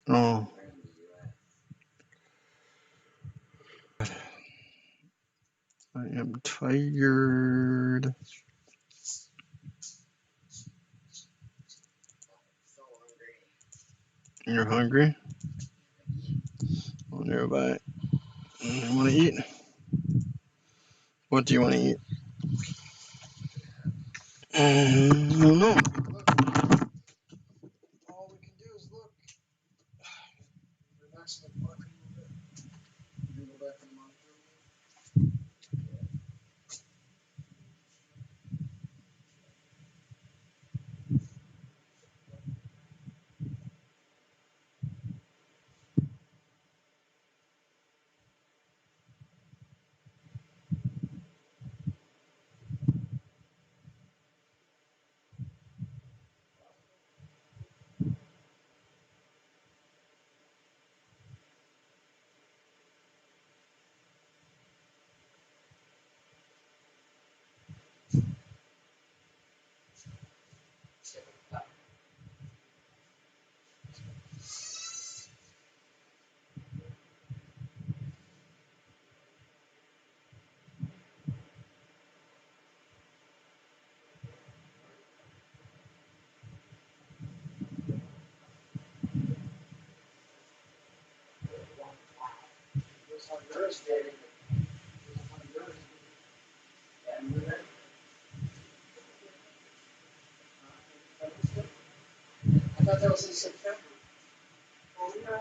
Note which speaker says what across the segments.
Speaker 1: Oh, I am tired. You're hungry? Well, nearby. You want to eat? What do you want to eat? I don't know. All we can do is look. Relax the park a little bit. You go back in the monitor. There's Honduras dating. There's Honduras. I thought that was in September. Oh, yeah.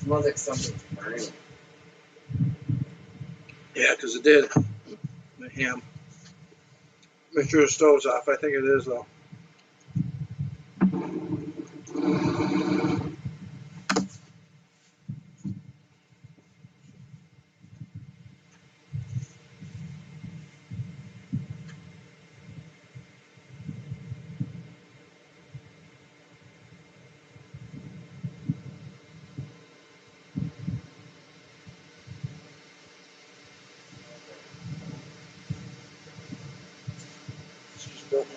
Speaker 1: Smells like something's burning.
Speaker 2: Yeah, because it did. The ham. Make sure the stove's off. I think it is, though. It's just broken.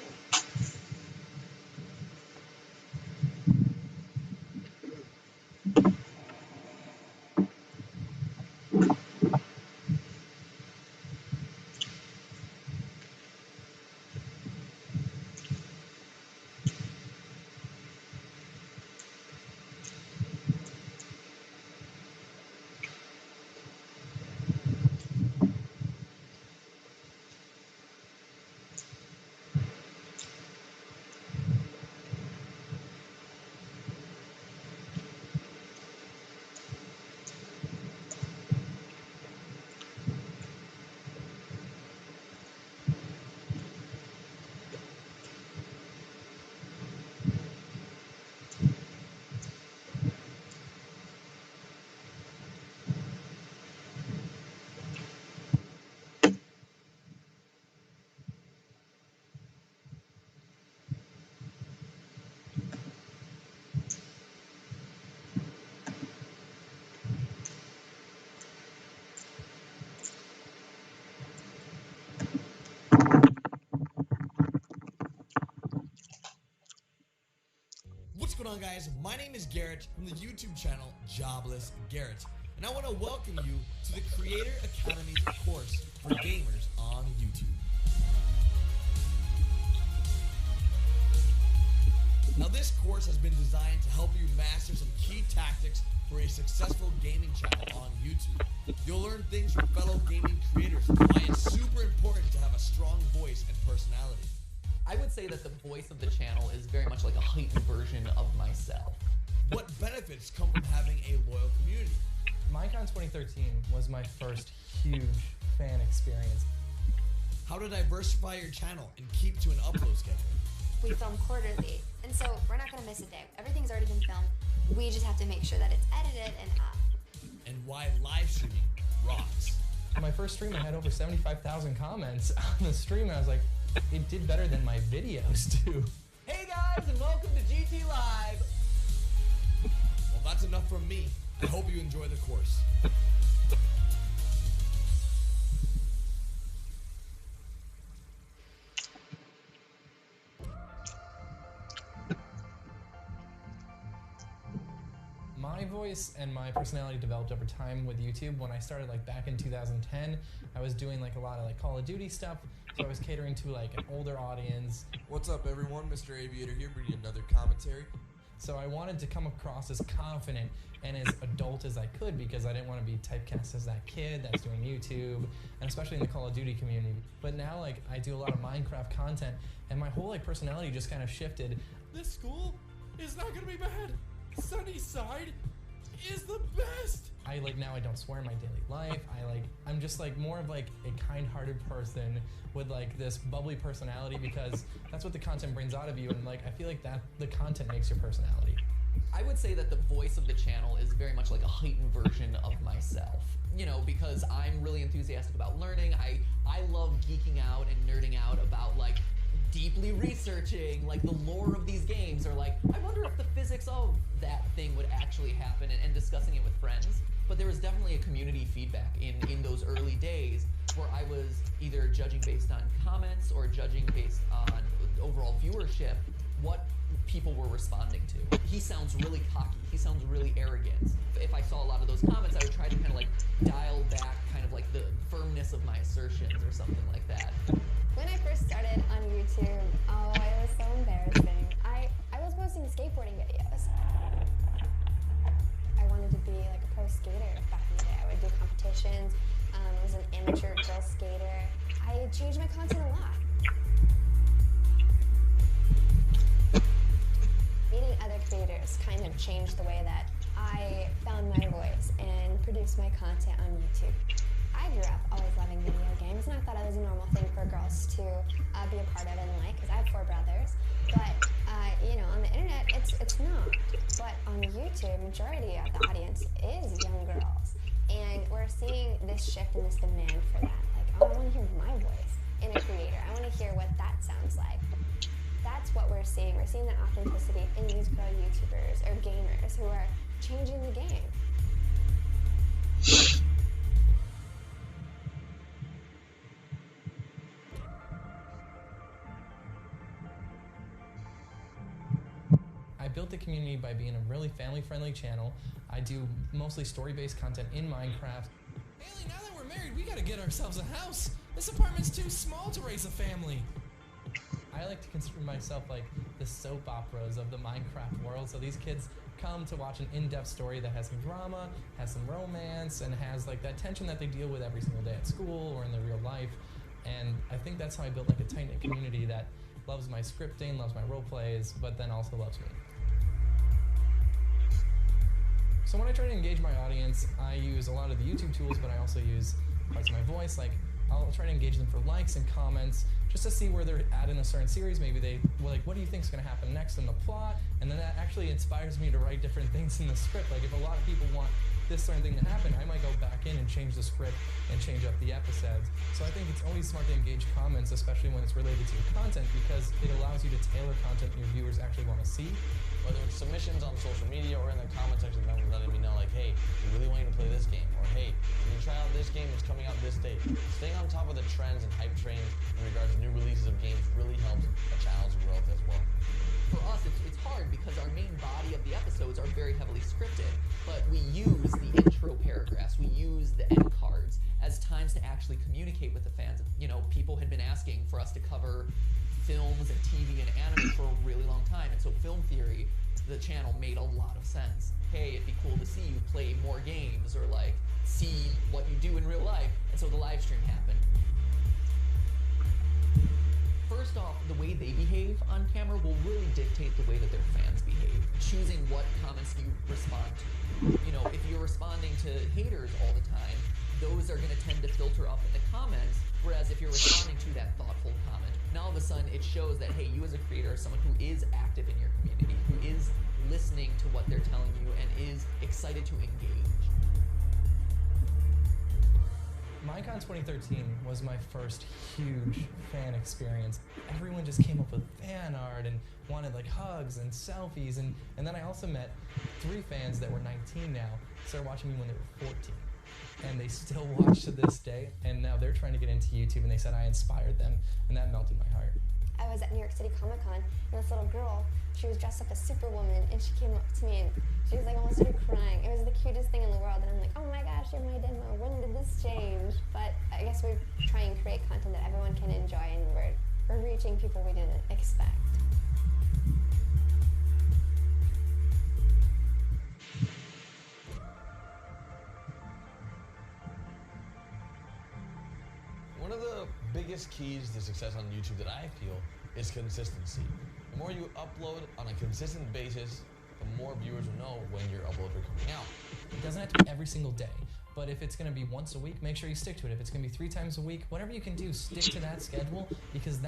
Speaker 3: What's going on, guys? My name is Garrett from the YouTube channel Jobless Garrett, and I want to welcome you to the Creator Academy's course for gamers on YouTube. Now, this course has been designed to help you master some key tactics for a successful gaming channel on YouTube. You'll learn things from fellow gaming creators and why it's super important to have a strong voice and personality.
Speaker 4: I would say that the voice of the channel is very much like a heightened version of myself.
Speaker 3: What benefits come from having a loyal community?
Speaker 5: Minecon 2013 was my first huge fan experience.
Speaker 3: How to diversify your channel and keep to an upload schedule.
Speaker 6: We film quarterly, and so we're not going to miss a day. Everything's already been filmed. We just have to make sure that it's edited and up.
Speaker 3: And why live streaming rocks.
Speaker 5: My first stream, I had over 75,000 comments on the stream, and I was like, it did better than my videos too.
Speaker 4: Hey guys, and welcome to GT Live!
Speaker 3: Well, that's enough from me. I hope you enjoy the course.
Speaker 5: My voice and my personality developed over time with YouTube. When I started like back in 2010, I was doing like a lot of like Call of Duty stuff, so I was catering to like an older audience.
Speaker 7: What's up, everyone? Mr. Aviator here, bringing another commentary.
Speaker 5: So I wanted to come across as confident and as adult as I could because I didn't want to be typecast as that kid that's doing YouTube, and especially in the Call of Duty community. But now like I do a lot of Minecraft content, and my whole like personality just kind of shifted.
Speaker 7: This school is not gonna be bad. Sunnyside is the best.
Speaker 5: I like now I don't swear in my daily life. I'm just like more of like a kind-hearted person with like this bubbly personality because that's what the content brings out of you, and like I feel like that the content makes your personality.
Speaker 4: I would say that the voice of the channel is very much like a heightened version of myself. You know, because I'm really enthusiastic about learning. I love geeking out and nerding out about like deeply researching like the lore of these games, or like I wonder if the physics of that thing would actually happen, and discussing it with friends. But there was definitely a community feedback in those early days where I was either judging based on comments or judging based on overall viewership what people were responding to. He sounds really cocky, he sounds really arrogant. If I saw a lot of those comments, I would try to kind of like dial back kind of like the firmness of my assertions or something like that.
Speaker 6: When I first started on YouTube, oh, it was so embarrassing. I was posting skateboarding videos. I wanted to be like a pro skater back in the day. I would do competitions. I was an amateur girl skater. I changed my content a lot. Meeting other creators kind of changed the way that I found my voice and produced my content on YouTube. I grew up always loving video games, and I thought it was a normal thing for girls to be a part of and like, because I have 4 brothers. But, you know, on the internet, it's not. But on YouTube, majority of the audience is young girls. And we're seeing this shift and this demand for that. Like, oh, I want to hear my voice in a creator. I want to hear what that sounds like. That's what we're seeing. We're seeing that authenticity in these girl YouTubers or gamers who are changing the game.
Speaker 5: I built the community by being a really family-friendly channel. I do mostly story-based content in Minecraft.
Speaker 7: Haley, now that we're married, we gotta get ourselves a house. This apartment's too small to raise a family.
Speaker 5: I like to consider myself like the soap operas of the Minecraft world. So these kids come to watch an in-depth story that has some drama, has some romance, and has like that tension that they deal with every single day at school or in their real life. And I think that's how I built like a tight-knit community that loves my scripting, loves my role plays, but then also loves me. So when I try to engage my audience, I use a lot of the YouTube tools, but I also use parts of my voice. Like, I'll try to engage them for likes and comments, just to see where they're at in a certain series. Maybe they were like, what do you think is going to happen next in the plot? And then that actually inspires me to write different things in the script. Like, if a lot of people want this certain thing to happen, I might go back in and change the script and change up the episodes. So I think it's always smart to engage comments, especially when it's related to your content, because it allows you to tailor content your viewers actually want to see.
Speaker 8: Whether it's submissions on social media or in the comment section, them letting me know like, hey, we really want you to play this game, or hey, can you try out this game, it's coming out this date. Staying on top of the trends and hype trains in regards to new releases of games really helps a channel's growth as well.
Speaker 4: For us, it's hard because our main body of the episodes are very heavily scripted, but we use the intro paragraphs, we use the end cards as times to actually communicate with the fans. You know, people had been asking for us to cover films and TV and anime for a really long time, and so Film Theory, the channel, made a lot of sense. Hey, it'd be cool to see you play more games, or like see what you do in real life, and so the live stream happened. First off, the way they behave on camera will really dictate the way that their fans behave, choosing what comments you respond to. You know, if you're responding to haters all the time, those are going to tend to filter up in the comments, whereas if you're responding to that thoughtful comment, now all of a sudden it shows that, hey, you as a creator are someone who is active in your community, who is listening to what they're telling you and is excited to engage.
Speaker 5: Minecon 2013 was my first huge fan experience. Everyone just came up with fan art and wanted like hugs and selfies, and then I also met 3 fans that were 19 now, started watching me when they were 14. And they still watch to this day, and now they're trying to get into YouTube, and they said I inspired them, and that melted my heart.
Speaker 6: I was at New York City Comic Con, and this little girl, she was dressed up as Superwoman, and she came up to me and she was like almost started crying. It was the cutest thing in the world, and I'm like, oh my gosh, you're my demo. When did this change? But I guess we try and create content that everyone can enjoy, and we're reaching people we didn't expect.
Speaker 8: One of the biggest keys to success on YouTube that I feel is consistency. The more you upload on a consistent basis, the more viewers will know when your uploads are coming out.
Speaker 5: It doesn't have to be every single day, but if it's going to be once a week, make sure you stick to it. If it's going to be 3 times a week, whatever you can do, stick to that schedule, because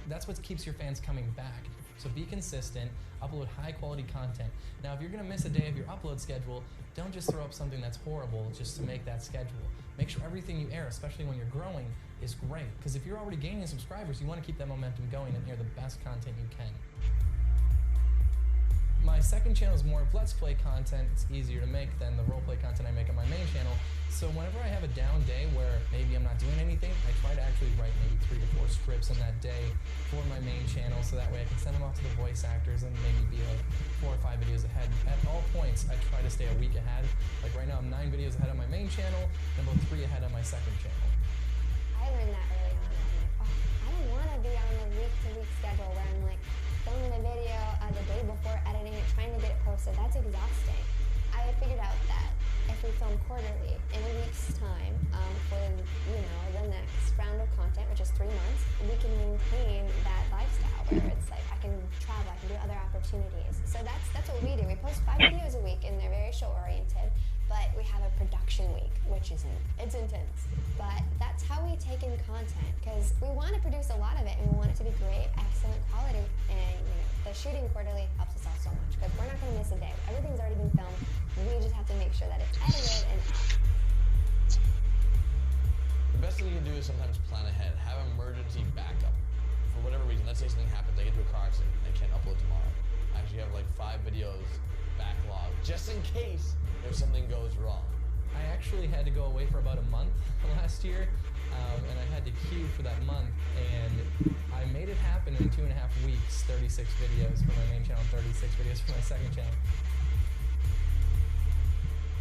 Speaker 5: that's what keeps your fans coming back. So be consistent, upload high quality content. Now, if you're going to miss a day of your upload schedule, don't just throw up something that's horrible just to make that schedule. Make sure everything you air, especially when you're growing, is great. Because if you're already gaining subscribers, you want to keep that momentum going and air the best content you can. My second channel is more of Let's Play content. It's easier to make than the roleplay content I make on my main channel. So whenever I have a down day where maybe I'm not doing anything, I try to actually write maybe 3 to 4 scripts in that day for my main channel, so that way I can send them off to the voice actors and maybe be like 4 or 5 videos ahead. At all points, I try to stay a week ahead. Like right now, I'm 9 videos ahead on my main channel, and about 3 ahead on my second channel.
Speaker 6: I learned that early on. I'm like, oh, I don't want to be on a week-to-week schedule where I'm like filming a video the day before, editing it, trying to get it posted. That's exhausting. I had figured out that if we film quarterly in a week's time for the next round of content, which is 3 months, we can maintain that lifestyle where it's like I can travel, I can do other opportunities. So that's what we do. We post 5 videos a week, and they're very short. oriented, but we have a production week, which isn't, it's intense. But that's how we take in content, because we want to produce a lot of it and we want it to be great, excellent quality. And the shooting quarterly helps us out so much, because we're not going to miss a day. Everything's already been filmed. We just have to make sure that it's edited and out.
Speaker 8: The best thing you can do is sometimes plan ahead. Have emergency backup. For whatever reason, let's say something happens, they get into a car accident, and they can't upload tomorrow. I actually have like 5 videos backlogged, just in case if something goes wrong.
Speaker 5: I actually had to go away for about a month last year, and I had to queue for that month, and I made it happen in 2.5 weeks, 36 videos for my main channel, 36 videos for my second channel.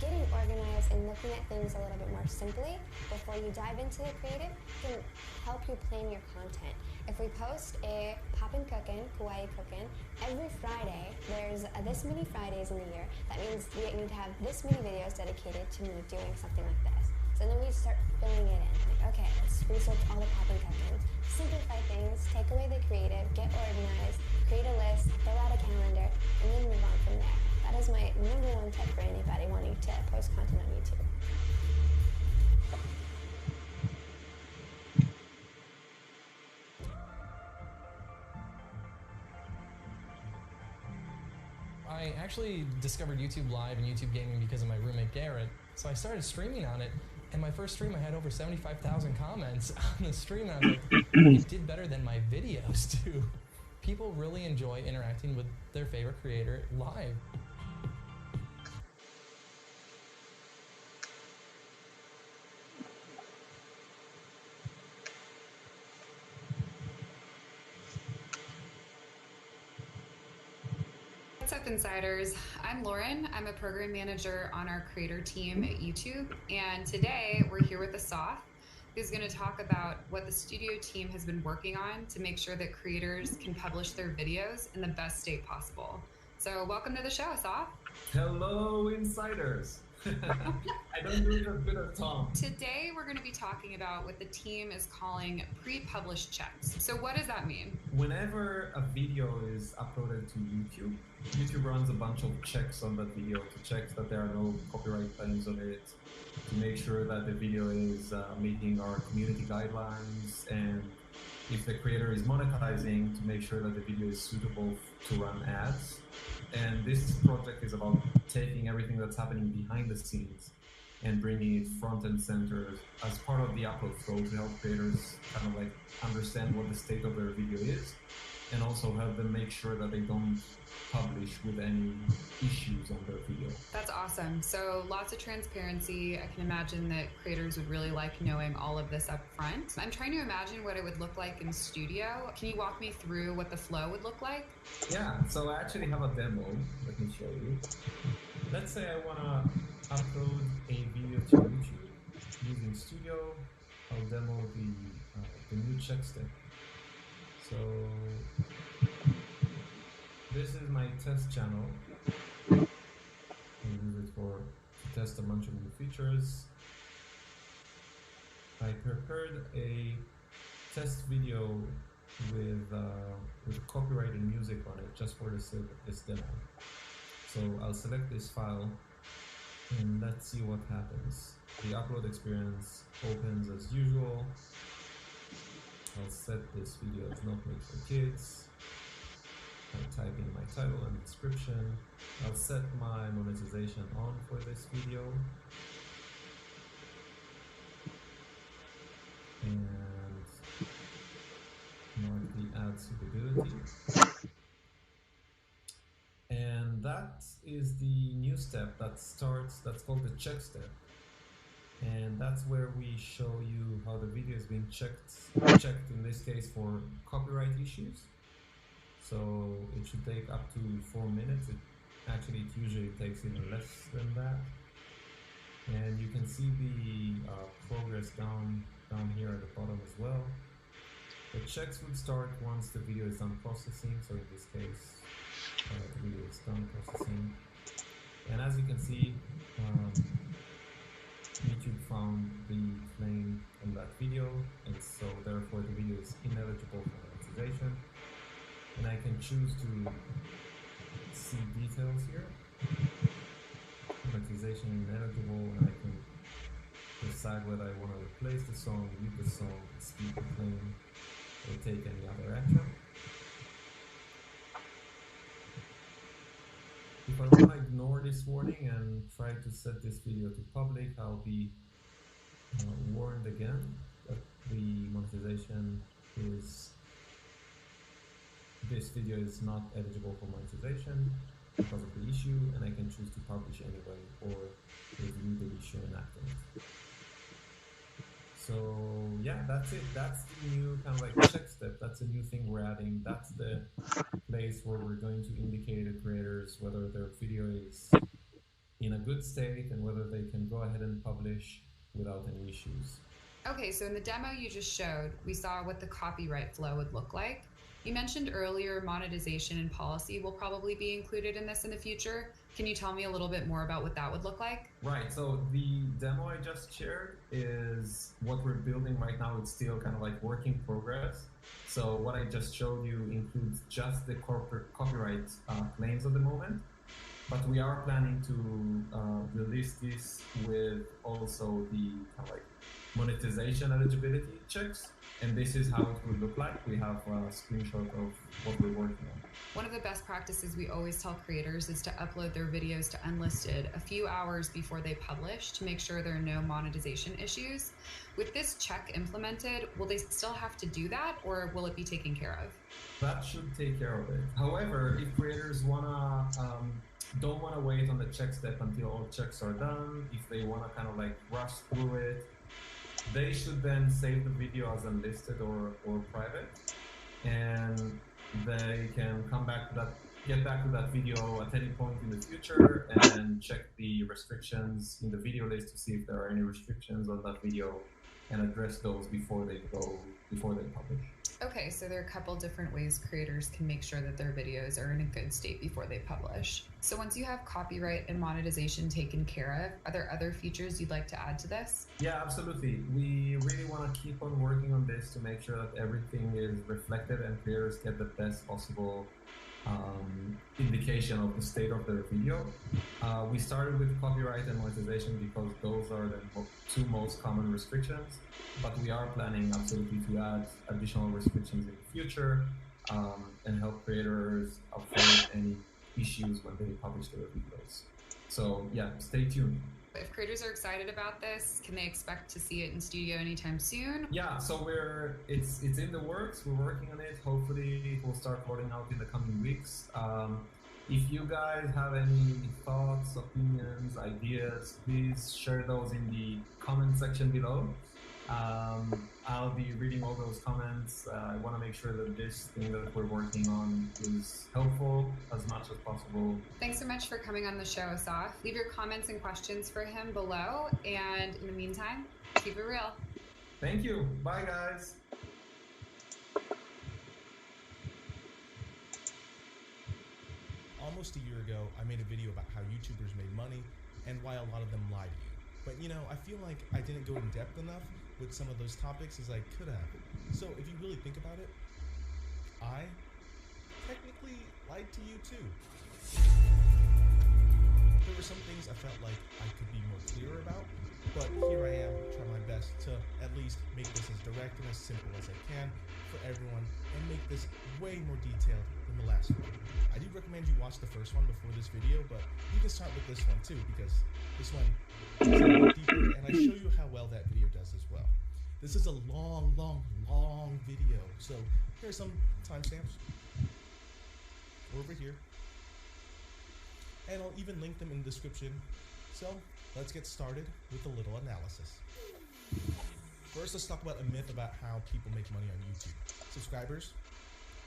Speaker 6: Getting organized and looking at things a little bit more simply before you dive into the creative can help you plan your content. If we post a Poppin' Cookin', Kawaii Cookin', every Friday, there's this many Fridays in the year. That means we need to have this many videos dedicated to me doing something like this. So then we start filling it in. Like, okay, let's research all the Poppin' Cookin', simplify things, take away the creative, get organized, create a list, fill out a calendar, and then move on from there. That is my #1 tip for anybody wanting to post content on YouTube.
Speaker 5: I actually discovered YouTube Live and YouTube Gaming because of my roommate Garrett, so I started streaming on it, and my first stream I had over 75,000 comments on the stream, and I was like, it did better than my videos too. People really enjoy interacting with their favorite creator live.
Speaker 9: What's up, Insiders? I'm Lauren. I'm a program manager on our creator team at YouTube, and today we're here with Asaf, who's going to talk about what the studio team has been working on to make sure that creators can publish their videos in the best state possible. So welcome to the show, Asaf.
Speaker 10: Hello, Insiders. I don't do it as good as Tom.
Speaker 9: Today we're going to be talking about what the team is calling pre-published checks. So what does that mean?
Speaker 10: Whenever a video is uploaded to YouTube, YouTube runs a bunch of checks on that video to check that there are no copyright claims on it, to make sure that the video is meeting our community guidelines, and if the creator is monetizing, to make sure that the video is suitable to run ads. And this project is about taking everything that's happening behind the scenes and bringing it front and center as part of the upload flow to help creators kind of like understand what the state of their video is, and also help them make sure that they don't publish with any issues on their video.
Speaker 9: That's awesome. So lots of transparency. I can imagine that creators would really like knowing all of this up front. I'm trying to imagine what it would look like in studio. Can you walk me through what the flow would look like?
Speaker 10: Yeah, so I actually have a demo. Let me show you. Let's say I want to upload a video to YouTube using Studio. I'll demo the new check step. So this is my test channel. I use it to test a bunch of new features. I prepared a test video with copyrighted music on it just for the sake of this demo. So I'll select this file and let's see what happens. The upload experience opens as usual. I'll set this video as not made for kids. I'll type in my title and description. I'll set my monetization on for this video. And mark the ad suitability. And that is the new step that starts, that's called the check step. And that's where we show you how the video is being checked in this case for copyright issues. So it should take up to 4 minutes. It usually takes even less than that. And you can see the progress down here at the bottom as well. The checks would start once the video is done processing. So in this case, the video is done processing. And as you can see, YouTube found the claim on that video, and so therefore the video is ineligible for monetization. And I can choose to see details here. monetization ineligible, and I can decide whether I want to replace the song, mute the song, speak the claim, or take any other action. If I want to ignore this warning and try to set this video to public, I'll be warned again that the monetization is, this video is not eligible for monetization because of the issue, and I can choose to publish anyway or review the issue and act on it. So yeah, that's it. That's the new kind of like check step. That's a new thing we're adding. That's the place where we're going to indicate to creators whether their video is in a good state and whether they can go ahead and publish without any issues.
Speaker 9: Okay, so in the demo you just showed, we saw what the copyright flow would look like. You mentioned earlier monetization and policy will probably be included in this in the future. Can you tell me a little bit more about what that would look like?
Speaker 10: Right, so the demo I just shared is what we're building right now. It's still kind of like work in progress. So what I just showed you includes just the corporate copyright claims at the moment. But we are planning to release this with also the kind of like monetization eligibility checks. And this is how it would look like. We have a screenshot of what we're working on.
Speaker 9: One of the best practices we always tell creators is to upload their videos to Unlisted a few hours before they publish to make sure there are no monetization issues. With this check implemented, will they still have to do that, or will it be taken care of?
Speaker 10: That should take care of it. However, if creators don't wanna wait on the check step until all checks are done, if they wanna kind of like rush through it, they should then save the video as unlisted or private, and they can come back to that, get back to that video at any point in the future and check the restrictions in the video list to see if there are any restrictions on that video and address those before they publish.
Speaker 9: Okay, so there are a couple different ways creators can make sure that their videos are in a good state before they publish. So once you have copyright and monetization taken care of, are there other features you'd like to add to this?
Speaker 10: Yeah, absolutely. We really want to keep on working on this to make sure that everything is reflected and creators get the best possible indication of the state of their video. We started with copyright and monetization because those are the two most common restrictions, but we are planning absolutely to add additional restrictions in the future and help creators avoid any issues when they publish their videos. So yeah, stay tuned.
Speaker 9: If creators are excited about this, can they expect to see it in studio anytime soon?
Speaker 10: Yeah, so it's in the works. We're working on it. Hopefully it will start rolling out in the coming weeks. If you guys have any thoughts, opinions, ideas, please share those in the comment section below. I'll be reading all those comments. I want to make sure that this thing that we're working on is helpful as much as possible.
Speaker 9: Thanks so much for coming on the show, Asaf. Leave your comments and questions for him below, and in the meantime, keep it real.
Speaker 10: Thank you. Bye, guys.
Speaker 7: Almost a year ago, I made a video about how YouTubers made money and why a lot of them lie to you. But you know, I feel like I didn't go in depth enough with some of those topics as I could have. So if you really think about it, I technically lied to you too. There were some things I felt like I could be more clear about, but here I am trying my best to at least make this as direct and as simple as I can for everyone and make this way more detailed than the last one. I do recommend you watch the first one before this video, but you can start with this one too, because this one is a little deeper and I show you how well that video does as well. This is a long video, so here are some timestamps over here, and I'll even link them in the description. So let's get started with a little analysis. First, let's talk about a myth about how people make money on YouTube. Subscribers